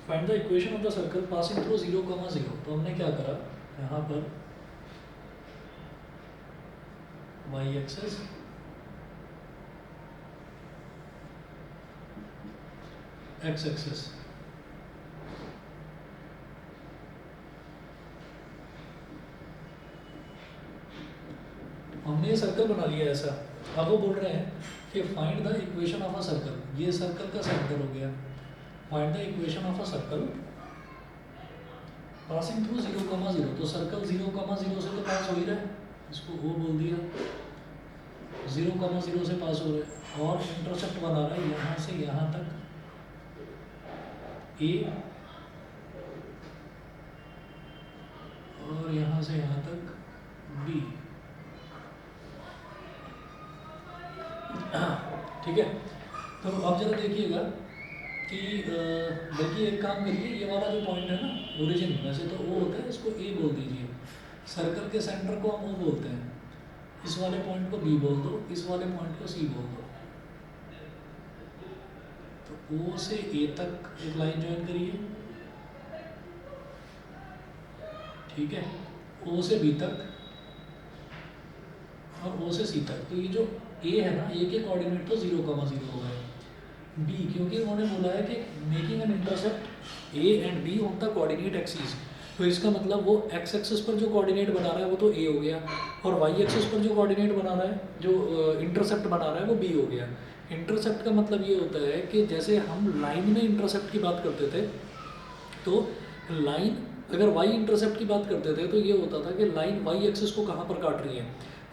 Find the equation of the circle passing through 0, 0। तो हमने क्या करा यहाँ पर y एक्सेस x एक्सेस, हमने ये सर्कल बना लिया ऐसा। अब वो बोल रहे हैं कि find the equation of a circle, ये सर्कल का सेंटर हो गया। Find the equation of a circle passing through 0, 0। तो सर्कल 0, 0 से तो पास हो ही रहा है, इसको वो बोल दिया 0, 0 से पास हो रहा है और इंटरसेप्ट बना रहा है यहाँ से यहाँ तक ए और यहाँ से यहाँ तक बी। ठीक है, तो अब जरा देखिएगा कि बल्कि एक काम करिए, ये वाला जो पॉइंट है ना ओरिजिन, वैसे तो ओ होता है, इसको ए बोल दीजिए। सर्कल के सेंटर को हम ओ बोलते हैं, इस वाले पॉइंट को बी बोल दो, इस वाले पॉइंट को सी बोल दो। तो ओ से ए तक एक लाइन ज्वाइन करिए, ठीक है, ओ से बी तक और ओ से सी तक। तो ये जो ए है ना, ए के कोऑर्डिनेट तो 0, 0 हो गए। बी, क्योंकि उन्होंने बोला है कि making an intercept A and be on the coordinate axis, तो इसका मतलब वो एक्स एक्सिस पर जो कोऑर्डिनेट बना रहा है वो तो ए हो गया, और वाई एक्सिस पर जो कोऑर्डिनेट बना रहा है, जो इंटरसेप्ट बना रहा है वो बी हो गया। इंटरसेप्ट का मतलब ये होता है कि जैसे हम लाइन में इंटरसेप्ट की बात करते थे, तो लाइन अगर वाई इंटरसेप्ट की बात करते थे तो ये होता था कि लाइन वाई एक्सिस को कहाँ पर काट रही है,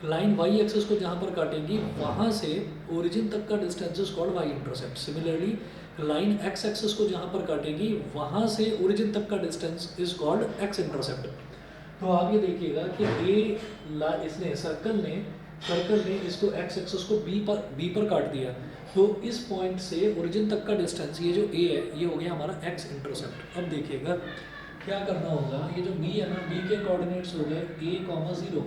लाइन वाई एक्सिस को जहाँ पर काटेगी वहाँ से ओरिजिन तक का distance is called Y intercept. Similarly line X axis को जहाँ पर काटेगी वहाँ से ओरिजिन तक का distance is called X intercept. तो आप ये देखिएगा कि इसने सर्कल ने इसको एक्स एक्सिस को बी पर काट दिया, तो इस पॉइंट से ओरिजिन तक का डिस्टेंस ये जो ए है ये हो गया हमारा एक्स इंटरसेप्ट। अब देखिएगा क्या करना होगा, ये जो बी है ना, बी के कोऑर्डिनेट्स हो गए a, 0,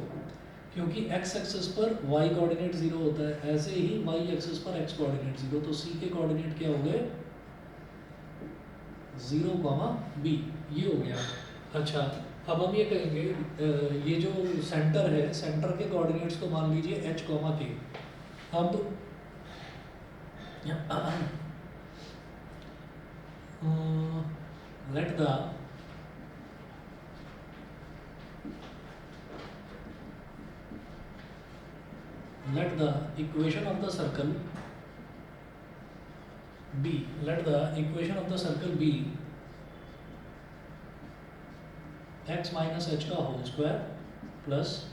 क्योंकि x एक्सिस पर y कोऑर्डिनेट 0 होता है, ऐसे ही y एक्सिस पर x कोऑर्डिनेट 0, तो c के कोऑर्डिनेट क्या हो गए 0, b, ये हो गया। अच्छा, अब हम ये कहेंगे ये जो सेंटर है, सेंटर के कोऑर्डिनेट्स को मान लीजिए h, k। अब late the equation of the circle b, let the equation of the circle be x minus h का whole square plus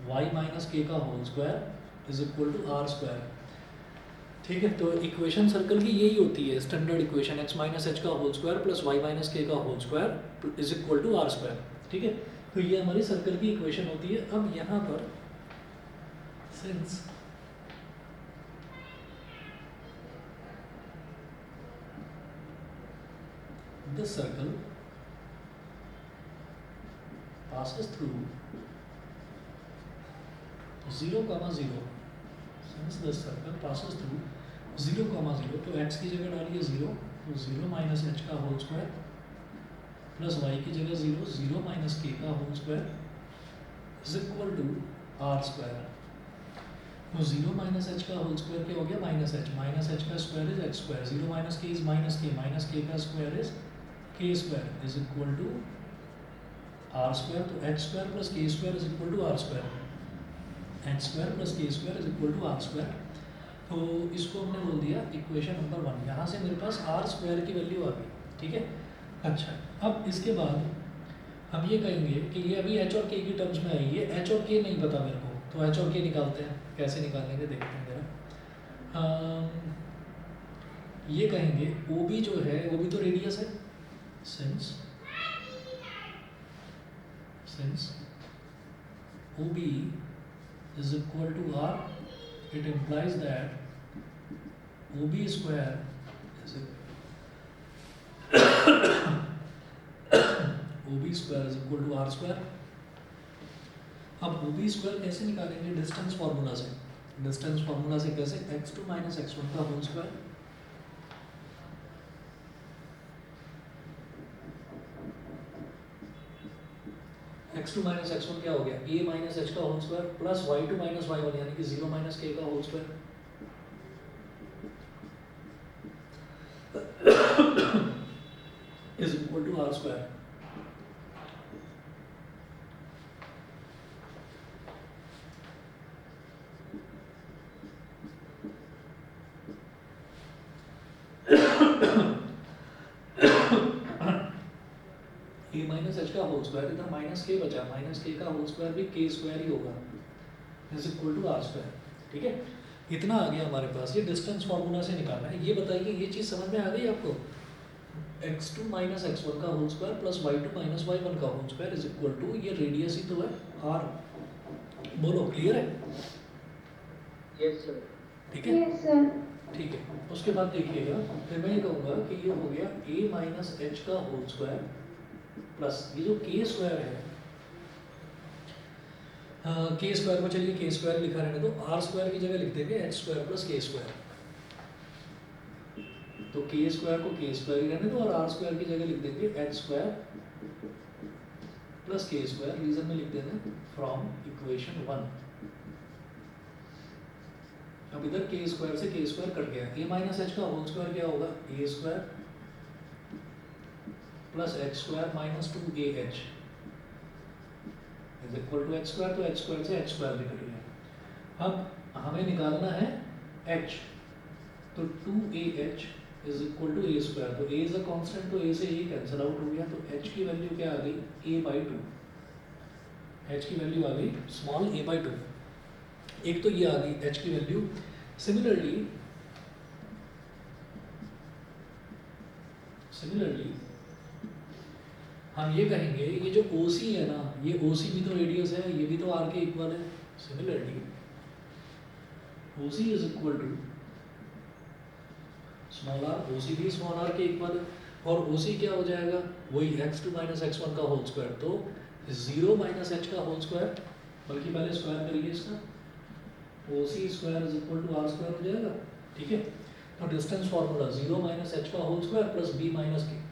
y minus k का whole square is equal to are square. ठीक है, तो equation circle की यही होती है standard equation, x minus H का whole square plus y minus K का whole square is equal to are square. ठीक है, तो ये हमारी सर्कल की इक्वेशन होती है। अब यहाँ पर since this circle passes through 0, 0, since this circle passes through 0, 0, तो x की जगह डालिए 0, तो 0 माइनस एच का होल स्क्वायर प्लस y की जगह 0, 0 माइनस के का whole square is equal to are square. तो 0 माइनस एच का होल स्क्वायर क्या हो गया माइनस एच का square is X square, 0 minus K is minus K का square is K square is equal to are square. तो H square plus के square is equal to are square, H square plus के square is equal to are square. तो इसको हमने बोल दिया equation number 1। यहाँ से मेरे पास आर स्क्वायर की वैल्यू आ गई। ठीक है, अच्छा, अब इसके बाद हम ये कहेंगे कि ये अभी एच और के की टर्म्स में आई है, एच और के नहीं पता मेरे को, तो एच और के निकालते हैं। कैसे निकालेंगे देखते हैं जरा। ये कहेंगे ओ बी जो है, ओ बी तो रेडियस है, since OB is equal to R, it implies that OB square is OB square is equal to R square। अब OB square कैसे निकालेंगे, डिस्टेंस फार्मूला से। डिस्टेंस फार्मूला से कैसे, x2 माइनस x1 का whole square x2 minus x1 क्या हो गया, a माइनस h का whole square plus y2 minus y1 यानी कि 0 माइनस k का whole square is equal to are square. a minus h का होल स्क्वायर, इधर माइनस k बचा, माइनस k का होल स्क्वायर भी k स्क्वायर ही होगा, is equal to are square. ठीक है, इतना आ गया हमारे पास, ये डिस्टेंस फार्मूला से निकालना है। ये बताइए ये चीज़ समझ में आ गई आपको, x2 माइनस x1 का whole square plus y2 minus y1 का whole square is equal to, ये रेडियस ही तो है r, बोलो क्लियर है? Yes sir. ठीक है, यस सर। ठीक है। उसके बाद देखिएगा, फिर मैं ये कहूँगा कि ये हो गया a माइनस h का होल स्क्वायर प्लस ये जो k स्क्वायर है, के स्क्वायर को चलिए के स्क्वायर लिखा रहने दो, आर स्क्वायर की जगह लिख देंगे एच स्क्वायर प्लस के स्क्वायर। तो के स्क्वायर को के स्क्वायर ही रहने दो और आर स्क्वायर की जगह लिख देंगे एच स्क्वायर प्लस के स्क्वायर। रीजन में लिख देंगे फ्रॉम इक्वेशन 1। अब इधर के स्क्वायर से के स्क्वायर कट गया, ए माइनस एच का होल स्क्वायर क्या होगा, a square plus h square minus 2 is equal to h square. तो एच स्क्वायर से एच स्क्वायर निकल गया। अब हमें निकालना है एच, तो 2ah is equal to a square. तो ए इज अ कांस्टेंट, तो ए से ए कैंसिल आउट हो गया, तो एच की वैल्यू क्या आ गई, a/2। एच की वैल्यू आ गई स्मॉल a/2। एक तो ये आ गई एच की वैल्यू। सिमिलरली हम ये कहेंगे, ये जो OC है ना, ये OC भी तो रेडियस है, ये भी तो R के इक्वल है। Similarly OC is equal to small r, OC भी स्मॉल r के इक्वल है, और OC क्या हो जाएगा, वही x2 माइनस x1 का होल स्क्वायर। तो 0 माइनस h का होल स्क्वायर, बल्कि पहले स्क्वायर करिए इसका, OC square is equal to r square हो जाएगा। ठीक है, तो डिस्टेंस फार्मूला 0 माइनस h का whole square plus b minus k।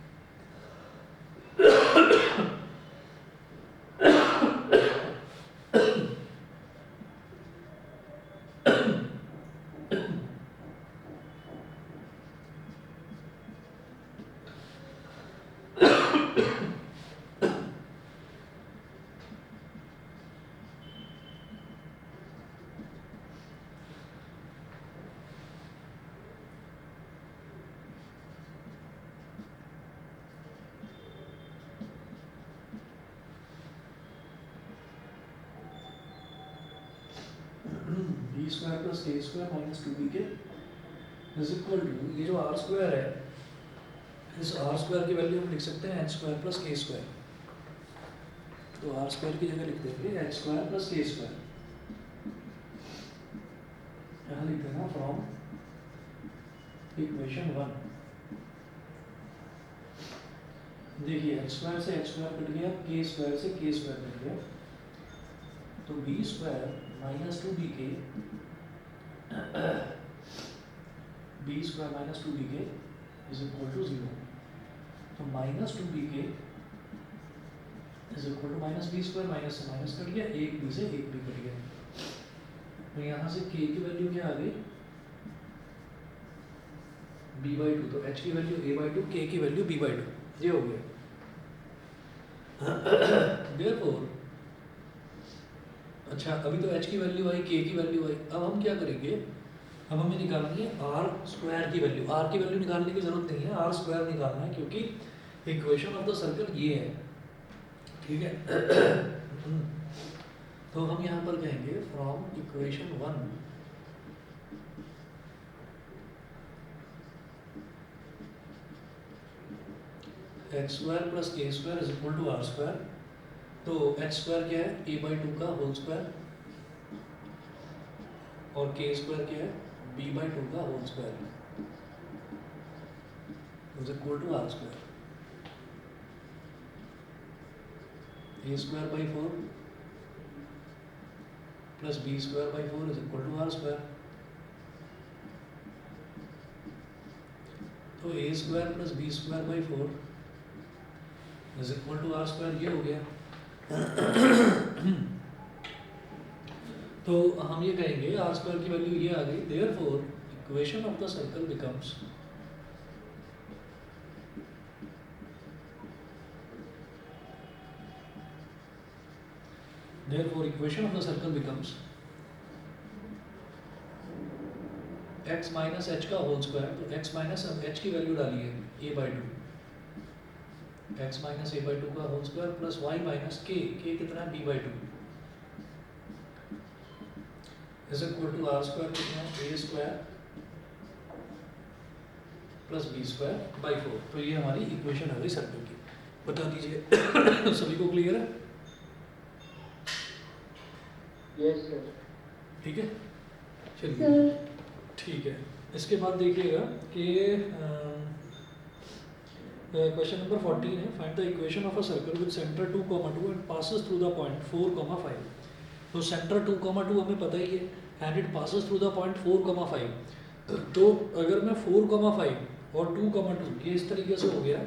B square plus के square minus 2bk is equal to, ये जो आर स्क्वायर है, इस आर स्क्वायर की वैल्यू हम लिख सकते हैं एच स्क्वायर प्लस के स्क्वायर। तो आर स्क्वायर की जगह लिख देंगे एच स्क्वायर प्लस के स्क्वायर। यहाँ लिख देना फ्रॉम इक्वेशन 1। देखिए एच स्क्वायर से एच स्क्वायर कट गया, के स्क्वायर से के स्क्वायर कट गया, तो B square minus 2bk, B square minus 2bk is equal to 0। तो minus 2bk is equal to minus B square, minus से minus cut गया, एक B से एक बी कट गया। तो यहाँ से k की वैल्यू क्या आ गई, b/2। तो h की वैल्यू a/2, k की वैल्यू b/2, ये हो गया। Therefore, अच्छा अभी तो h की वैल्यू आई, k की वैल्यू आई, अब हम क्या करेंगे, अब हमें निकालनी है r स्क्वायर की वैल्यू। r की वैल्यू निकालने की जरूरत नहीं है, r स्क्वायर निकालना है, क्योंकि इक्वेशन ऑफ द सर्कल ये है। ठीक है, तो हम यहाँ पर कहेंगे from equation 1 h square plus के square is equal to are square. तो एच स्क्वायर क्या है, a/2 का होल स्क्वायर, और के स्क्वायर क्या है, b/2 का whole square is equal to are square. a square by 4 plus b square by 4 is equal to are square. तो a square plus b square by 4 is equal to are square, ये हो गया। तो हम ये कहेंगे are square की value ये आ गई, therefore equation of the circle becomes x minus H का होल स्क्वायर, तो x माइनस एच की वैल्यू डाली है a/2, x माइनस a/2 का whole square plus y minus k कितना है b/2 is equal to are square कितना है a square plus b square by 4। तो ये हमारी इक्वेशन है सर्कल की, बता दीजिए। सभी को क्लियर है? Yes sir. ठीक है, चलिए ठीक है। इसके बाद देखिएगा कि क्वेश्चन नंबर 14 है, find the equation of a circle with centre 2, 2 and passes through the point 4, 5। तो सेंटर 2, 2 हमें पता ही है and it passes through the point 4, 5। तो अगर मैं 4, 5 और 2, 2 ये इस तरीके से हो गया,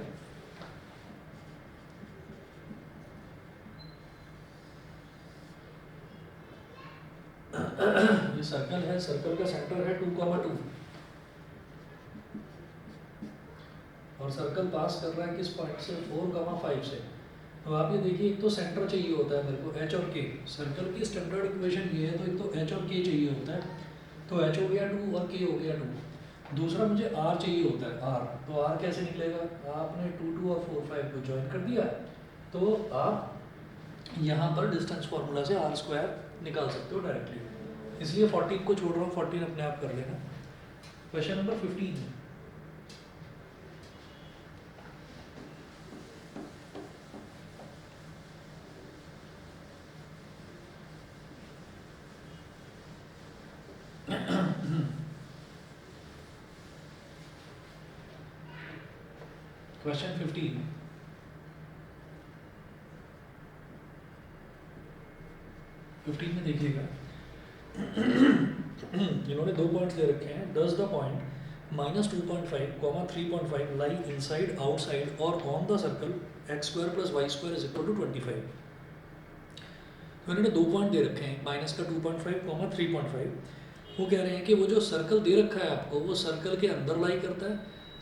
ये सर्कल है, सर्कल का सेंटर है 2, 2 और सर्कल पास कर रहा है किस पॉइंट से, 4, 5 से। तो आप ये देखिए, एक तो सेंटर चाहिए होता है मेरे को h और k, सर्कल की स्टैंडर्ड इक्वेशन ये है, तो एक तो h और k चाहिए होता है, तो h हो गया 2 और k हो गया 2। दूसरा मुझे r चाहिए होता है, r। तो r कैसे निकलेगा, आपने 2, 2 और 4, 5 को ज्वाइन कर दिया, तो आप यहाँ पर डिस्टेंस फार्मूला से r स्क्वायर निकाल सकते हो डायरेक्टली। इसलिए 14 को छोड़ रहा हूँ, 14 अपने आप कर लेना। क्वेश्चन नंबर 15 क्वेश्चन 15 में देखिएगा, इन्होंने 2 पॉइंट्स दे रखे हैं। Does the point -2.5, 3.5 lie inside, outside और on the circle x² + y² = 25। तो इन्होंने 2 पॉइंट दे रखे हैं, माइनस का 2.5, 3.5। वो कह रहे हैं कि वो जो सर्कल दे रखा है आपको, वो सर्कल के अंदर लाई करता है,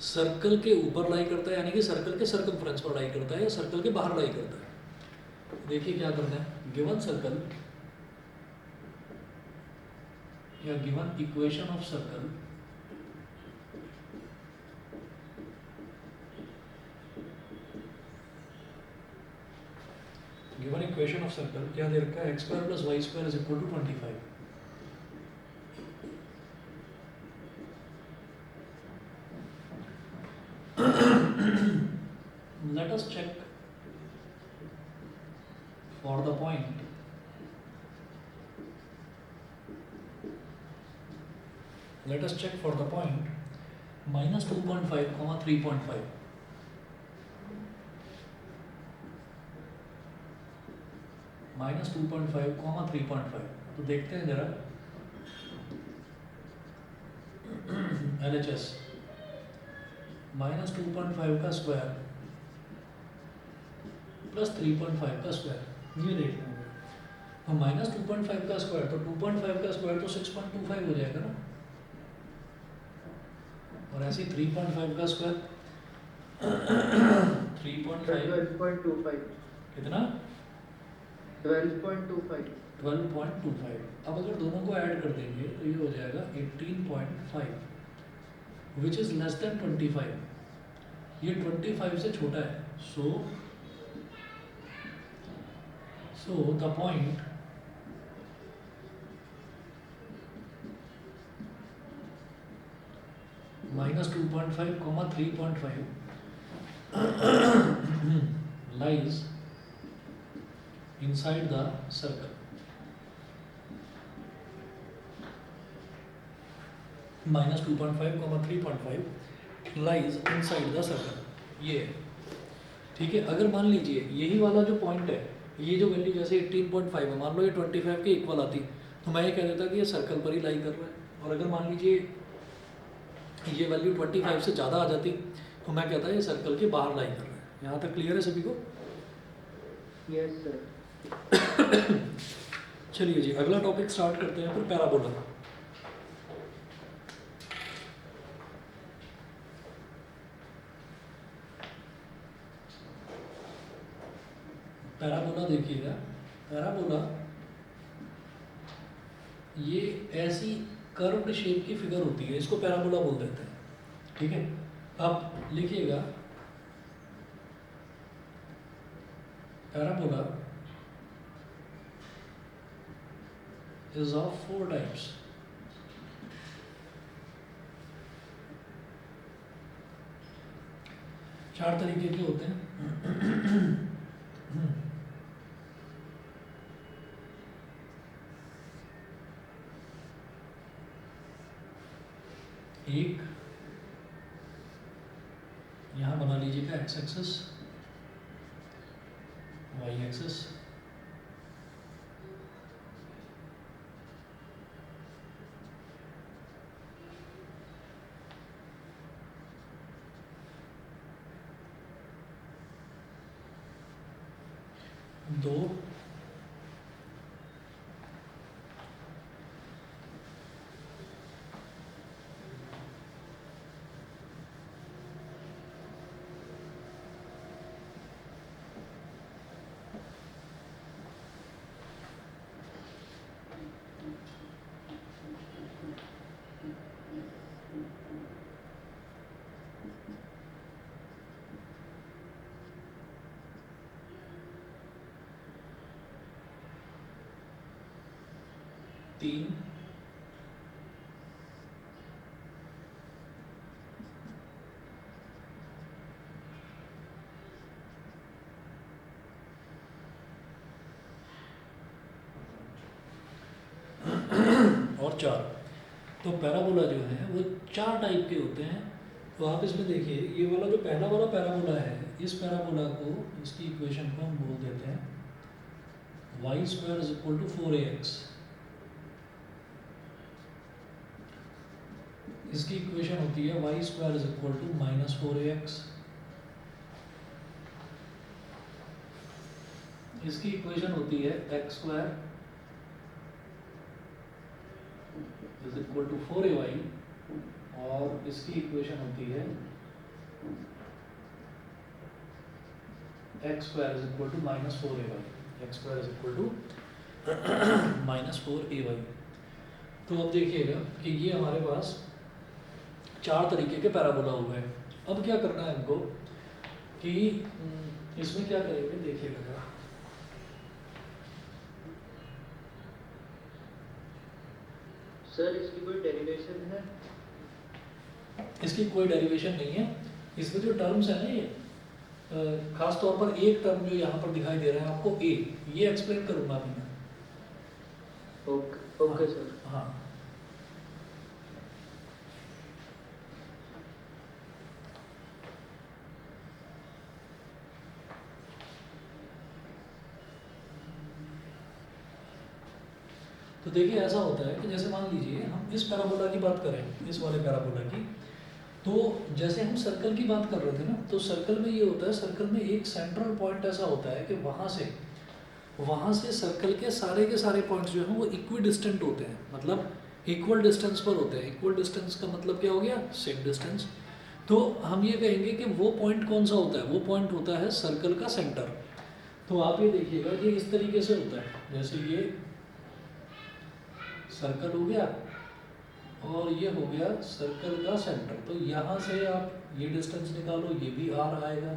सर्कल के ऊपर लाई करता है, यानी कि सर्कल के सर्कमफ्रेंस पर लाई करता है, या सर्कल के बाहर लाई करता है। देखिए क्या करना है, गिवन सर्कल या गिवन इक्वेशन ऑफ सर्कल क्या दे रखा है, x² + y² = 25। Let us check for the point -2.5, 3.5। -2.5, 3.5। तो देखते हैं जरा LHS -2.5 का स्क्वायर प्लस 3.5 का स्क्वायर, ये देखना होगा। तो -2.5 का स्क्वायर, तो 2.5 का स्क्वायर तो 6.25 हो जाएगा ना, और ऐसे 3.5 का स्क्वायर 3.5 12.25 कितना, 12.25 12.25। अब अगर दोनों को ऐड कर देंगे तो ये हो जाएगा 18.5, विच इज लेस देन 25। ये 25 से छोटा है, so the point -2.5, 3.5 lies inside the circle. -2.5, 3.5 lies inside the circle, ये है। ठीक है, अगर मान लीजिए यही वाला जो पॉइंट है, ये जो वैल्यू जैसे 18.5 है, मान लो ये 25 के इक्वल आती, तो मैं ये कह देता कि ये सर्कल पर ही लाई कर रहा है। और अगर मान लीजिए ये वैल्यू 25 से ज़्यादा आ जाती, तो मैं कहता ये सर्कल के बाहर लाई कर रहा है। यहाँ तक क्लियर है सभी को? Yes sir. चलिए जी, अगला टॉपिक स्टार्ट करते हैं फिर पैराबोला। पैराबोला देखिएगा, पैराबोला ये ऐसी कर्व्ड शेप की फिगर होती है, इसको पैराबोला बोल देते हैं, ठीक है। अब लिखिएगा पैराबोला is of 4 types. चार तरीके के होते हैं। एक यहां बना लीजिएगा एक्स एक्सिस, वाई एक्सिस, दो तीन और चार। तो पैराबोला जो है वो चार टाइप के होते हैं। तो आप इसमें देखिए, ये वाला जो पहला वाला पैराबोला है, इस पैराबोला को, इसकी इक्वेशन को हम बोल देते हैं Y square is equal to 4ax। इसकी इक्वेशन होती है Y square is equal to -4ax। इसकी इक्वेशन होती है X square is equal to 4ay, और इसकी इक्वेशन होती है X square is equal to -4ay। X square is equal to -4ay। तो अब देखिएगा कि ये हमारे पास चार तरीके के पैराबोला हो गए। अब क्या करना है हमको कि इसमें क्या करेंगे, देखिएगा जरा। सर इसकी कोई डेरिवेशन है? इसकी कोई डेरिवेशन नहीं है। इसमें जो टर्म्स है ना, ये खास तौर पर एक टर्म जो यहाँ पर दिखाई दे रहा है आपको, ए, ये एक्सप्लेन करूंगा अभी मैं। Okay sir. हाँ, तो देखिए ऐसा होता है कि जैसे मान लीजिए हम इस पैराबोला की बात करें, इस वाले पैराबोला की, तो जैसे हम सर्कल की बात कर रहे थे ना, तो सर्कल में ये होता है, सर्कल में एक सेंट्रल पॉइंट ऐसा होता है कि वहाँ से सर्कल के सारे पॉइंट्स जो हैं वो इक्वी डिस्टेंट होते हैं, मतलब इक्वल डिस्टेंस पर होते हैं। इक्वल डिस्टेंस का मतलब क्या हो गया, सेम डिस्टेंस। तो हम ये कहेंगे कि वो पॉइंट कौन सा होता है, वो पॉइंट होता है सर्कल का सेंटर। तो आप ये देखिएगा कि इस तरीके से होता है, जैसे ये सर्कल हो गया और ये हो गया सर्कल का सेंटर। तो यहाँ से आप ये डिस्टेंस निकालो, ये भी आर आएगा,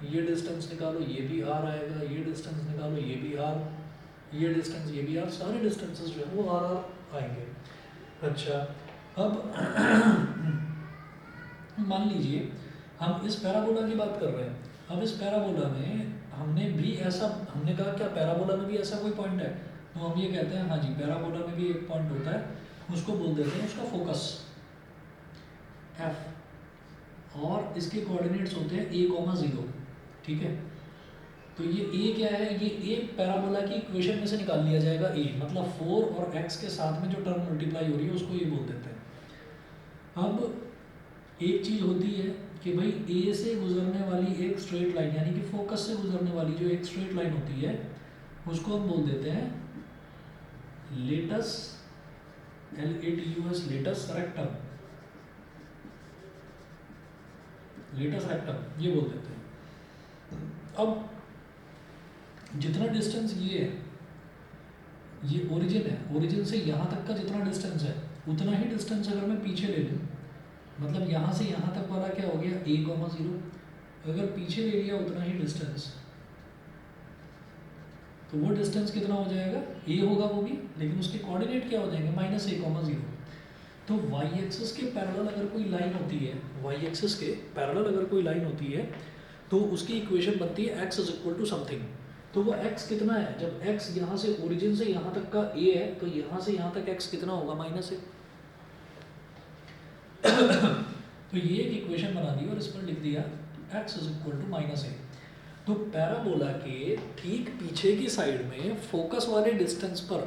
ये डिस्टेंस निकालो, ये भी आर आएगा, ये डिस्टेंस निकालो, ये भी आर, ये डिस्टेंस, ये भी आर, सारे डिस्टेंसेस जो है वो आर आर आएंगे। अच्छा, अब मान लीजिए हम इस पैराबोला की बात कर रहे हैं। अब इस पैराबोला में हमने कहा क्या पैराबोला में भी ऐसा कोई पॉइंट है, तो हम ये कहते हैं हाँ जी, पैराबोला में भी एक पॉइंट होता है, उसको बोल देते हैं उसका फोकस एफ, और इसके कोऑर्डिनेट्स होते हैं a,0, ठीक है। तो ये a क्या है, ये a पैराबोला की इक्वेशन में से निकाल लिया जाएगा। a मतलब 4 और x के साथ में जो टर्म मल्टीप्लाई हो रही है उसको ये बोल देते हैं। अब एक चीज़ होती है कि भाई a से गुजरने वाली एक स्ट्रेट लाइन, यानी कि फोकस से गुजरने वाली जो एक स्ट्रेट लाइन होती है, उसको हम बोल देते हैं latus, LATUS, latus rectum, latus rectum ये बोल देते हैं। अब जितना डिस्टेंस ये है, ये ओरिजिन है, ओरिजिन से यहाँ तक का जितना डिस्टेंस है उतना ही डिस्टेंस अगर मैं पीछे ले लूँ, मतलब यहाँ से यहाँ तक वाला क्या हो गया A,0, अगर पीछे ले लिया उतना ही डिस्टेंस, तो वो डिस्टेंस कितना हो जाएगा, A होगा वो भी, लेकिन उसके कोऑर्डिनेट क्या हो जाएंगे -A,0। तो y एक्सिस के पैरेलल अगर कोई लाइन होती है, y एक्सिस के पैरेलल अगर कोई लाइन होती है तो उसकी इक्वेशन बनती है x = समथिंग। तो वो x कितना है, जब x यहाँ से ओरिजिन से यहाँ तक का a है तो यहाँ से यहाँ तक x कितना होगा -a। तो ये एक इक्वेशन बना दी और इस पर लिख दिया x = -a। तो पैराबोला के ठीक पीछे की साइड में फोकस वाले डिस्टेंस पर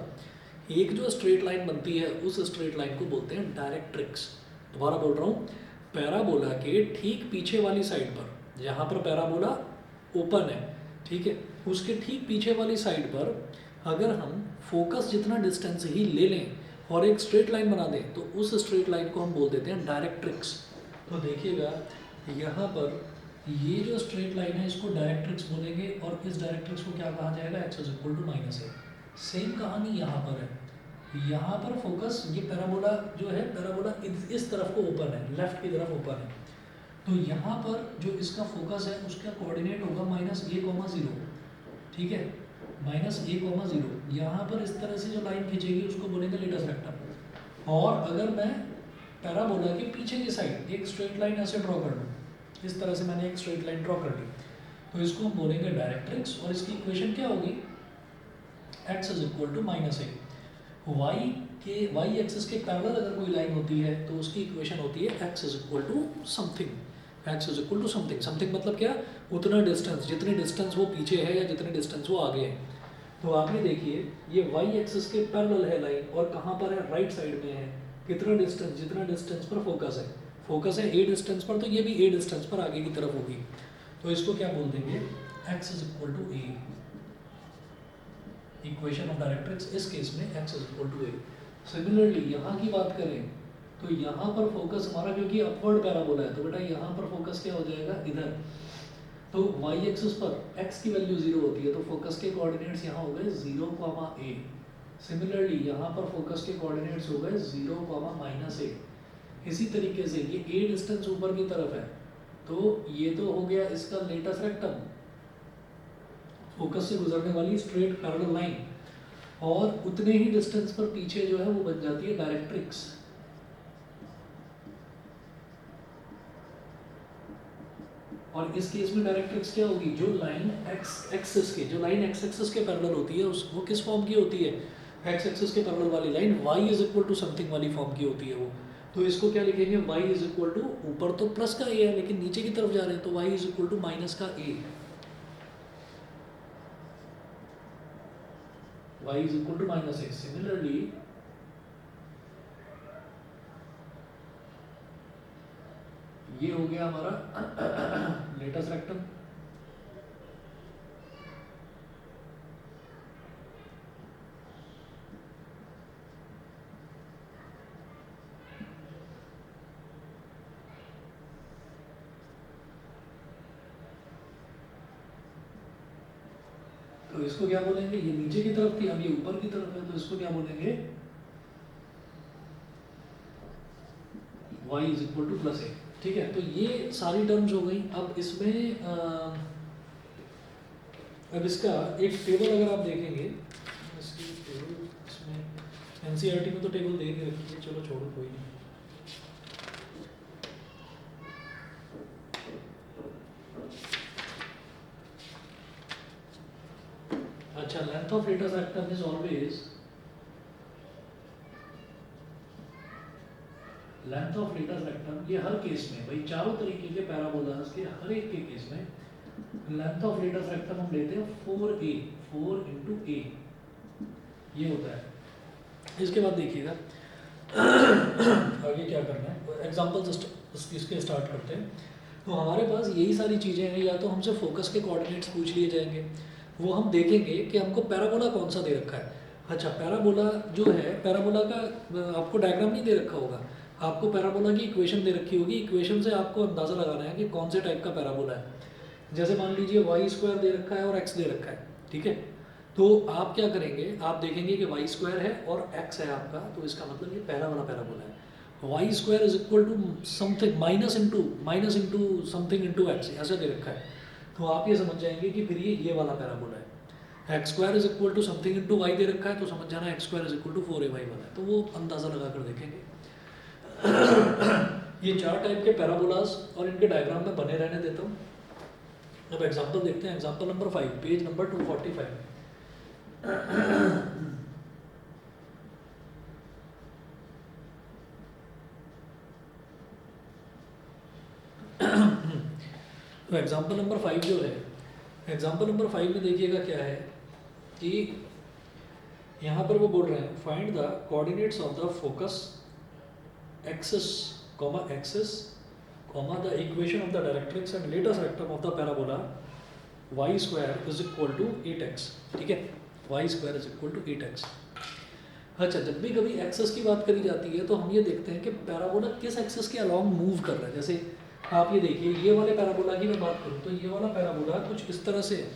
एक जो स्ट्रेट लाइन बनती है उस स्ट्रेट लाइन को बोलते हैं डायरेक्ट्रिक्स। दोबारा बोल रहा हूँ, पैराबोला के ठीक पीछे वाली साइड पर, जहाँ पर पैराबोला ओपन है, ठीक है, उसके ठीक पीछे वाली साइड पर अगर हम फोकस जितना डिस्टेंस ही ले लें और एक स्ट्रेट लाइन बना दें तो उस स्ट्रेट लाइन को हम बोल देते हैं डायरेक्ट्रिक्स। तो देखिएगा यहाँ पर ये जो स्ट्रेट लाइन है इसको डायरेक्ट्रिक्स बोलेंगे और इस डायरेक्ट्रिक्स को क्या कहा जाएगा, x = -a। सेम कहानी यहाँ पर है, यहाँ पर फोकस ये पैराबोला जो है, पैराबोला इस तरफ को ओपन है, लेफ्ट की तरफ ओपन है, तो यहाँ पर जो इसका फोकस है उसका कोऑर्डिनेट होगा -a,0, ठीक है, -a,0। यहाँ पर इस तरह से जो लाइन खींचेगी उसको बोलेंगे लेटस रेक्टम। और अगर मैं पैराबोला के पीछे की साइड एक स्ट्रेट लाइन ऐसे ड्रॉ कर लूँ, इस तरह से मैंने एक स्ट्रेट लाइन ड्रॉ कर ली, तो इसको हम बोलेंगे डायरेक्ट्रिक्स और इसकी इक्वेशन क्या होगी, x = -a। y एक्सिस के पैरेलल अगर कोई लाइन होती है तो उसकी इक्वेशन होती है x = something, x = something. Something मतलब क्या, उतना डिस्टेंस, जितनी डिस्टेंस वो पीछे है या जितनी डिस्टेंस वो आगे है। तो आगे देखिए ये y एक्सिस के पैरेलल है लाइन और कहाँ पर है, राइट साइड में है। कितना डिस्टेंस, जितना डिस्टेंस पर फोकस है, फोकस है a डिस्टेंस पर, तो ये भी a डिस्टेंस पर आगे की तरफ होगी। तो इसको क्या बोल देंगे, x = a, equation of directrix. इस केस में x = a। सिमिलरली यहाँ की बात करें तो यहाँ पर फोकस हमारा, क्योंकि अपवर्ड पैराबोला है, तो बेटा यहाँ पर फोकस क्या हो जाएगा, इधर। तो y एक्सिस पर x की वैल्यू 0 होती है तो फोकस के कोऑर्डिनेट्स यहाँ हो गए 0, a। सिमिलरली यहाँ पर फोकस के कोऑर्डिनेट्स हो गए 0, -a। इसी तरीके से ये a डिस्टेंस ऊपर की तरफ है तो ये तो हो गया इसका लेटस रेक्टम, फोकस से गुजरने वाली स्ट्रेट पैरेलल लाइन, और उतने ही डिस्टेंस पर पीछे जो है वो बन जाती है डायरेक्ट्रिक्स। और इस केस में डायरेक्ट्रिक्स क्या होगी, जो लाइन x एक्सिस के, जो लाइन x एक्सिस के पैरेलल होती है उस वो किस फॉर्म की होती है, x एक्सिस के पैरेलल वाली लाइन y = समथिंग वाली फॉर्म की होती है वो। तो इसको क्या लिखेंगे, y = ऊपर तो प्लस का a है लेकिन नीचे की तरफ जा रहे हैं तो y = -a, y = -a। Similarly ये हो गया हमारा लेटस रेक्टम। तो इसको क्या बोलेंगे, ये नीचे की तरफ थी अब ये ऊपर की तरफ है तो इसको क्या बोलेंगे, y = +a, ठीक है। तो ये सारी टर्म्स हो गई। अब इसमें अब इसका एक टेबल अगर आप देखेंगे, इसकी टेबल इसमें एनसीईआरटी में तो टेबल दे के रखी है, चलो छोड़ो कोई नहीं। अच्छा, length of latus rectum is always, length of latus rectum, ये हर केस में भाई चारों तरीके के पैराबोलास के हर एक के केस में लेंथ ऑफ लेटस रेक्टम हम लेते हैं 4a, 4 × a ये होता है। इसके बाद देखिएगा आगे क्या करना है, एग्जांपल्स इसके स्टार्ट करते हैं। तो हमारे पास यही सारी चीज़ें हैं, या तो हमसे फोकस के कोऑर्डिनेट्स पूछ लिए जाएंगे, वो हम देखेंगे कि हमको पैराबोला कौन सा दे रखा है। अच्छा, पैराबोला जो है, पैराबोला का आपको डायग्राम नहीं दे रखा होगा, आपको पैराबोला की इक्वेशन दे रखी होगी। इक्वेशन से आपको अंदाज़ा लगाना है कि कौन से टाइप का पैराबोला है। जैसे मान लीजिए वाई स्क्वायर दे रखा है और एक्स दे रखा है, ठीक है। तो आप क्या करेंगे, आप देखेंगे कि वाई स्क्वायर है और एक्स है आपका, तो इसका मतलब ये पहला वाला पैराबोला है। Y square is equal to something minus into something into X, ऐसा दे रखा है। तो आप ये समझ जाएंगे कि फिर ये वाला पैराबोला है। X square is equal to something into Y दे रखा है, तो समझ जाना X square is equal to 4ay वाला है। तो वो अंदाज़ा लगा कर देखेंगे। ये 4 टाइप के पैराबोलास और इनके डायग्राम में बने रहने देता हूँ। अब एग्जांपल देखते हैं। Example number 5, page number 245। तो एग्जांपल नंबर 5 जो है, एग्जांपल नंबर 5 में देखिएगा क्या है कि यहाँ पर वो बोल रहे हैं find the coordinates of the focus axis comma the equation of the directrix and latest rectum of the parabola y square is equal to 8x। ठीक है, y square is equal to 8x। अच्छा, जब भी कभी access की बात करी जाती है तो हम ये देखते हैं कि पैराबोला किस एक्सेस के अलोंग मूव कर रहा है। जैसे आप ये देखिए, ये वाले पैराबोला की मैं बात करूँ तो ये वाला पैराबोला कुछ इस तरह से है,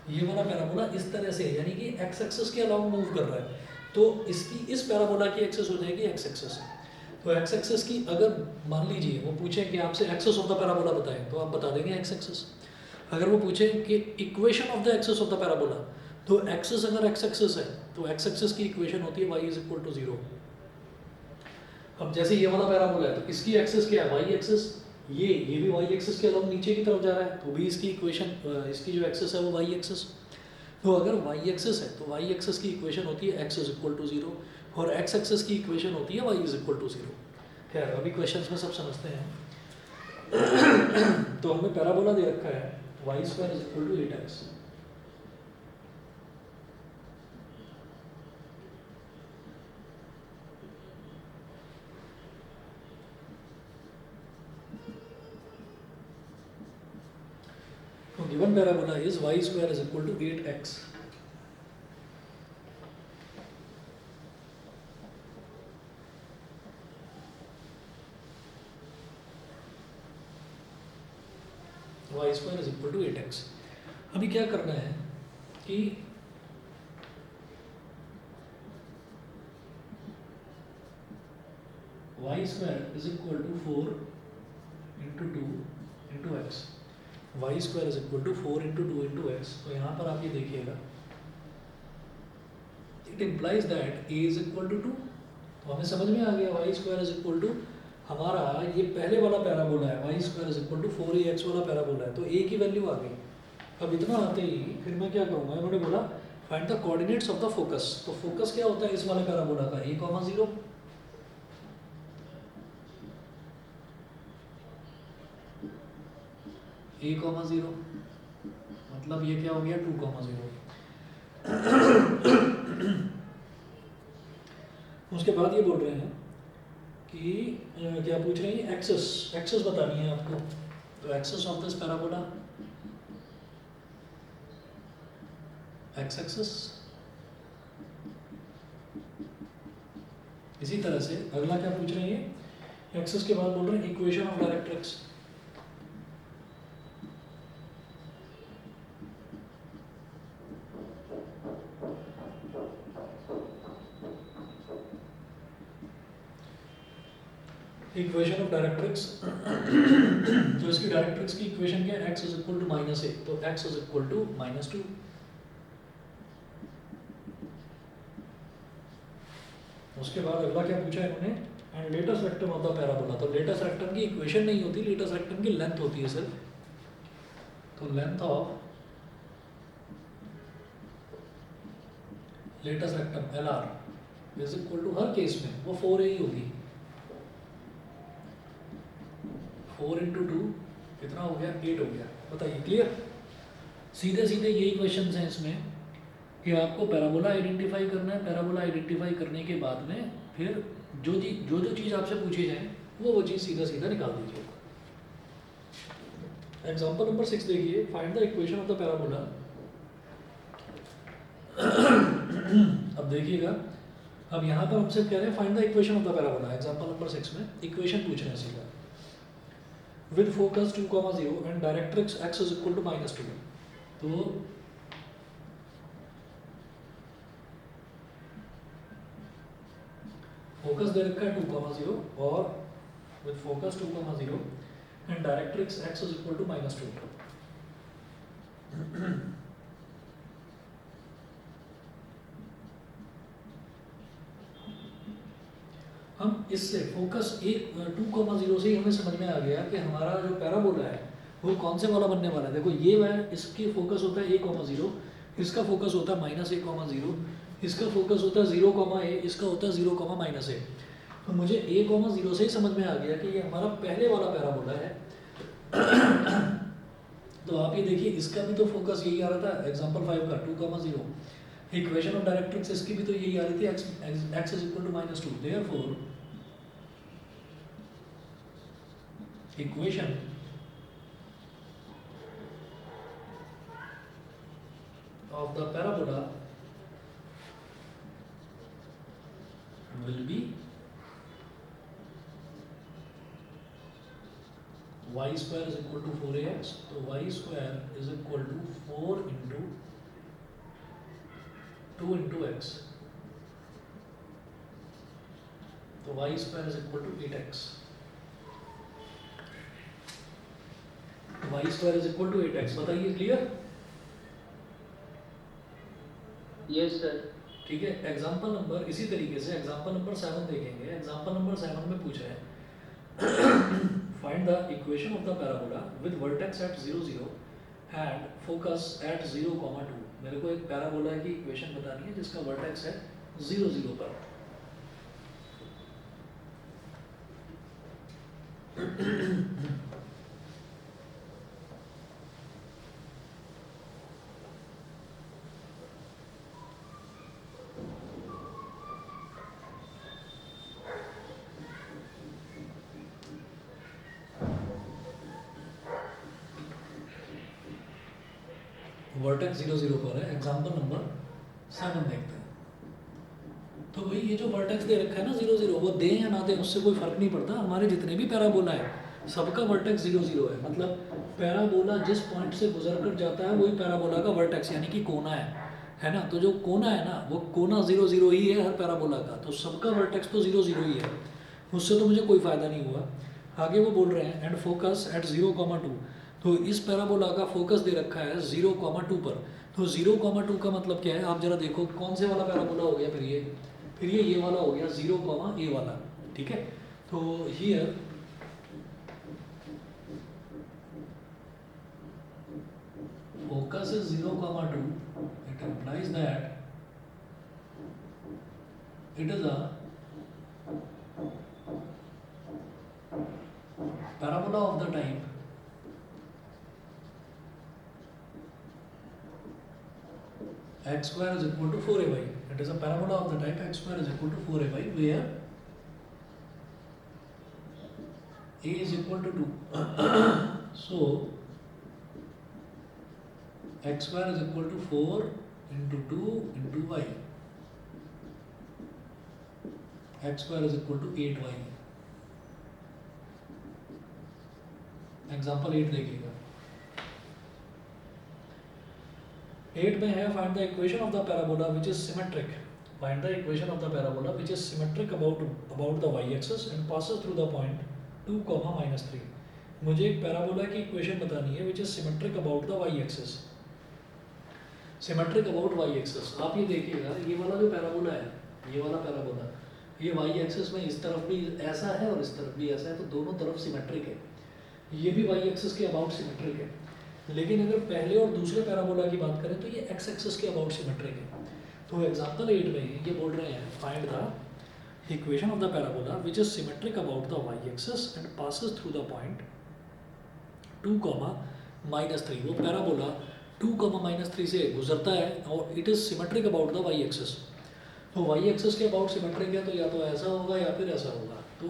ये वाला पैराबोला इस तरह से है, यानी कि एक्स एक्सेस के अलोंग मूव कर रहा है। तो इसकी इस पैराबोला की एक्सेस हो जाएगी एक्स एक्सेस है। तो एक्स एक्सेस की अगर मान लीजिए वो पूछें कि आपसे एक्सेस ऑफ द पैराबोला बताएं, तो आप बता देंगे एक्स एक्सेस। अगर वो पूछें कि equation of the axis of the parabola, तो एक्सेस अगर एक्स एक्सेस है तो एक्स एक्सेस की इक्वेशन होती है y इज इक्वल टू 0। अब जैसे ये वाला पैराबोला है तो इसकी एक्सेस क्या है, y एक्सेस। ये भी y एक्सेस के अलोंग नीचे की तरफ जा रहा है, तो भी इसकी इक्वेशन, इसकी जो एक्सेस है वो y एक्सेस। तो अगर y एक्सेस है तो y एक्सेस की इक्वेशन होती है x इज इक्वल टू 0 और x एक्सेस की इक्वेशन होती है y इज इक्वल टू 0। खैर, अभी क्वेश्चंस में सब समझते हैं। तो हमें पैराबोला दे रखा है y square is equal to 8x। तो given parabola is y square is equal to 8x। y square is equal to 8x। अभी क्या करना है कि y square is equal to 4 into 2 into X. Y square is equal to 4 into 2 into X. तो यहाँ पर आप ये देखिएगा, it implies that A is equal to 2। तो हमें समझ में आ गया Y square is equal to हमारा ये पहले वाला पैराबोला है, Y square is equal to 4ax वाला पैराबोला है, तो ए की वैल्यू आ गई। अब इतना आते ही फिर मैं क्या करूँगा, इन्होंने बोला find the coordinates of the focus. तो फोकस क्या होता है इस वाले पैराबोला का, a, 0। a, 0 मतलब ये क्या हो गया 2, 0। उसके बाद ये बोल रहे हैं कि क्या पूछ रहे हैं, एक्सेस बतानी है आपको। तो axis of this parabola X axis. इसी तरह से अगला क्या पूछ रहे हैं, एक्सेस के बाद बोल रहे हैं equation of directrix. Equation of directrix. तो इसकी डायरेक्ट्रिक्स की इक्वेशन क्या है, x is equal to -a, तो x इज इक्वल टू -2। उसके बाद अगला क्या पूछा है इन्होंने, and latest rectum of the parabola. तो लेटेस्ट रेक्टम की इक्वेशन नहीं होती, लेटेस्ट रेक्टम की लेंथ होती है सिर्फ। तो length of latest rectum LR is equal to, हर केस में वो 4a ही होगी। 4 इंटू 2 कितना हो गया, 8 हो गया। बताइए, क्लियर। सीधे सीधे यही क्वेश्चन हैं इसमें कि आपको पैराबोला आइडेंटिफाई करना है। पैराबोला आइडेंटिफाई करने के बाद में फिर जो चीज़ आपसे पूछी जाए वो चीज़ सीधा सीधा निकाल दीजिए। एग्जाम्पल नंबर 6 देखिए, find the equation of the parabola अब देखिएगा, अब यहाँ पर हमसे कह रहे हैं find the equation of the parabola. Example number 6 में इक्वेशन पूछ रहे हैं सीधा, with focus 2,0 and directrix x is equal to -2। तो फोकस दे रखा है 2,0 और with focus 2,0 and directrix x is equal to -2। हम इससे फोकस 2,0 से ही हमें समझ में आ गया कि हमारा जो पैराबोला है वो कौन से वाला बनने वाला है। देखो ये है, इसकी फोकस होता है a,0, इसका फोकस होता है -a,0, इसका फोकस होता है 0,a, इसका होता है 0,-a। तो मुझे a,0 से ही समझ में आ गया कि ये हमारा पहले वाला पैराबोला है। तो आप ये देखिए, इसका भी तो फोकस यही आ रहा था एग्जाम्पल 5 का 2,0। इक्वेशन ऑफ डायरेक्ट्रिक्स इसकी भी तो यही आ रही थी, x is equal to -2। Therefore equation of the parabola will be y square is equal to 4ax. तो y square is equal to 4 into 2 into x. तो y square is equal to 8x. y square is equal to 8x। बताइए, clear? Yes sir. ठीक है। Example number इसी तरीके से example number 7 देखेंगे। Example number 7 में पूछ रहे हैं find the equation of the parabola with vertex at 0, 0 and focus at 0,2। मेरे को एक पैराबोला की इक्वेशन बतानी है जिसका वर्टेक्स है 0, 0 पर। वर्टेक्स 0, 0 पर है। एग्जाम्पल नंबर 7 देखते हैं। तो भाई ये जो वर्टेक्स दे रखा है ना 0, 0, वो दें या ना दें उससे कोई फर्क नहीं पड़ता। हमारे जितने भी पैराबोला है सबका वर्टेक्स 0, 0 है। मतलब पैराबोला जिस पॉइंट से गुजर कर जाता है वही पैराबोला का वर्टेक्स यानी कि कोना है ना। तो जो कोना है ना वो कोना 0, 0 ही है हर पैराबोला का। तो सबका वर्टेक्स तो 0, 0 ही है, उससे तो मुझे कोई फ़ायदा नहीं हुआ। आगे वो बोल रहे हैं एंड फोकस एट 0,2। तो इस पैराबोला का फोकस दे रखा है 0,2 पर। तो 0,2 का मतलब क्या है, आप जरा देखो कौन से वाला पैराबोला हो गया फिर ये वाला हो गया 0,a वाला। ठीक है। तो here focus is 0,2, it implies that it is a parabola of the type x square is equal to 4ay. It is a parabola of the type x square is equal to 4ay where a is equal to 2. So x square is equal to 4 into 2 into y. X square is equal to 8y. Example 8 देखिएगा। 8 में है find the equation of the parabola which is symmetric. Find the equation of the parabola which is symmetric about the Y axis and passes through the point 2, -3। मुझे एक parabola की equation बतानी है which is symmetric about the Y axis. Symmetric about Y axis, आप ये देखिएगा ये वाला जो पैराबोला है, ये वाला पैराबोला, ये वाई एक्सिस में इस तरफ भी ऐसा है और इस तरफ भी ऐसा है, तो दोनों तरफ सिमेट्रिक है। ये भी वाई एक्सिस के अबाउट सिमेट्रिक है। लेकिन अगर पहले और दूसरे पैराबोला की बात करें तो ये एक्स एक्सिस के अबाउट सिमेट्रिक है। तो एग्जाम्पल 8 में ये बोल रहे हैं find the equation of the parabola which is symmetric about the Y axis and passes through the point 2, -3। वो पैराबोला 2, -3 से गुजरता है और it is symmetric about the Y axis. तो वाई एक्सिस के अबाउट सिमेट्रिक है तो या तो ऐसा होगा या फिर ऐसा होगा। तो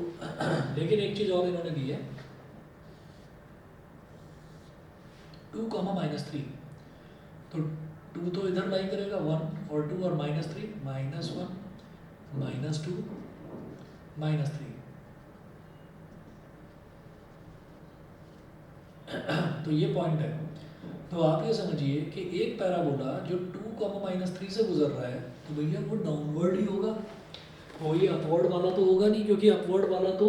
लेकिन एक चीज़ और इन्होंने दी है 2, -3। तो 2 तो इधर लाई करेगा 1 और 2 और -3, -1 -2 -3। तो ये पॉइंट है। तो आप ये समझिए कि एक पैराबोला जो 2, -3 से गुजर रहा है, तो भैया वो डाउनवर्ड ही होगा, कोई अपवर्ड वाला तो होगा नहीं, क्योंकि अपवर्ड वाला तो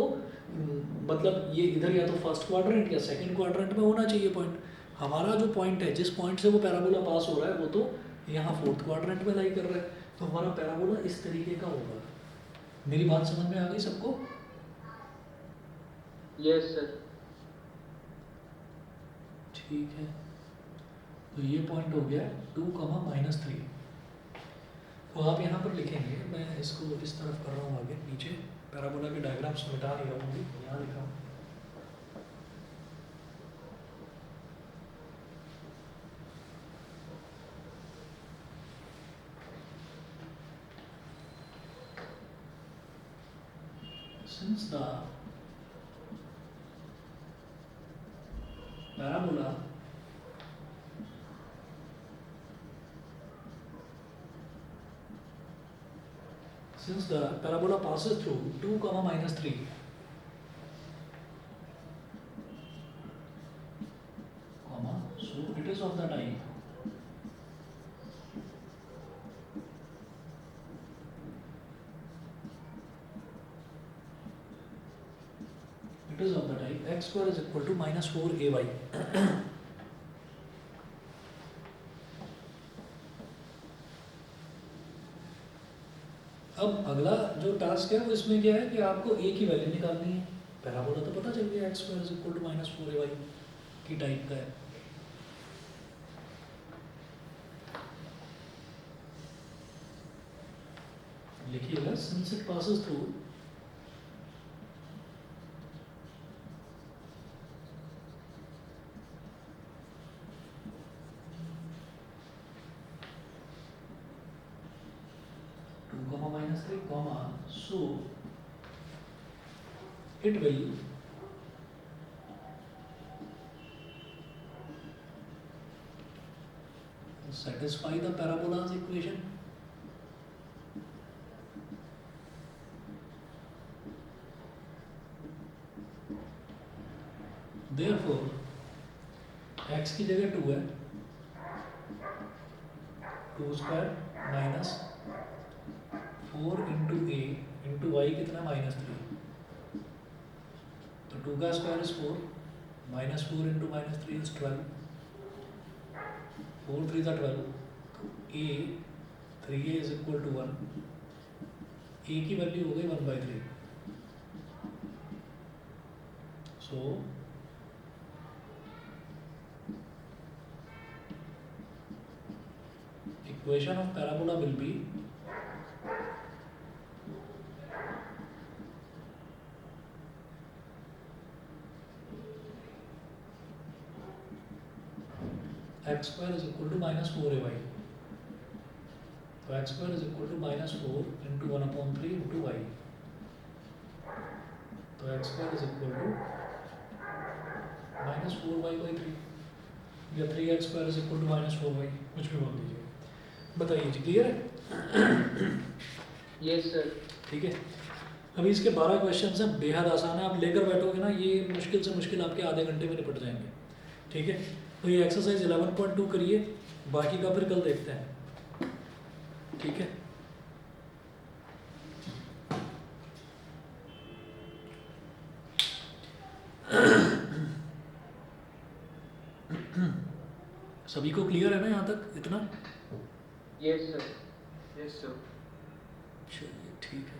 मतलब ये इधर या तो फर्स्ट क्वाड्रेंट या सेकंड क्वाड्रेंट में होना चाहिए पॉइंट। हमारा जो पॉइंट है, जिस पॉइंट से वो पैराबोला पास हो रहा है, वो तो यहाँ फोर्थ क्वाड्रेंट में लाई कर रहा है, तो हमारा पैराबोला इस तरीके का होगा। मेरी बात समझ में आ गई सबको? Yes, sir. ठीक है, तो ये पॉइंट हो गया 2, -3। तो आप यहाँ पर लिखेंगे, मैं इसको इस तरफ कर रहा हूँ आगे नीचे, पैराबोला के डायग्राम्स मिटा नहीं रहा हूँ, यहाँ लिखा हूँ। Since the parabola passes through 2, -3, so it is of the type x square is equal to -4ay। अब अगला जो टास्क है वो इसमें क्या है कि आपको a की वैल्यू निकालनी है। पैराबोला तो पता चल गया x square is equal to -4ay की टाइप का है। लिखिएगा, since it passes through -3, so it will satisfy the parabola's equation। Therefore x की जगह 2 है, 2 square -4 into a into Y कितना -3, तो 2 का स्क्वायर इज 4, -4 इंटू -3 इज 12, 4 3 ज़ा 12, तो a 3a is equal to 1, a की वैल्यू हो गई 1/3। सो equation of parabola will be x square is equal to -4ay। तो x square is equal to -4 into 1/3 into y। तो x square is equal to -4y/3 या 3x square is equal to -4y, कुछ भी बोल दीजिए। बताइए जी, clear है? Yes, sir. ठीक है, अभी इसके 12 क्वेश्चन हैं, बेहद आसान है। आप लेकर बैठोगे ना, ये मुश्किल से मुश्किल आपके आधे घंटे में निपट जाएंगे। ठीक है, तो ये एक्सरसाइज 11.2 करिए, बाकी का फिर कल देखते हैं। ठीक है, सभी को क्लियर है ना यहाँ तक इतना? Yes, sir. Yes, sir. चलिए ठीक है।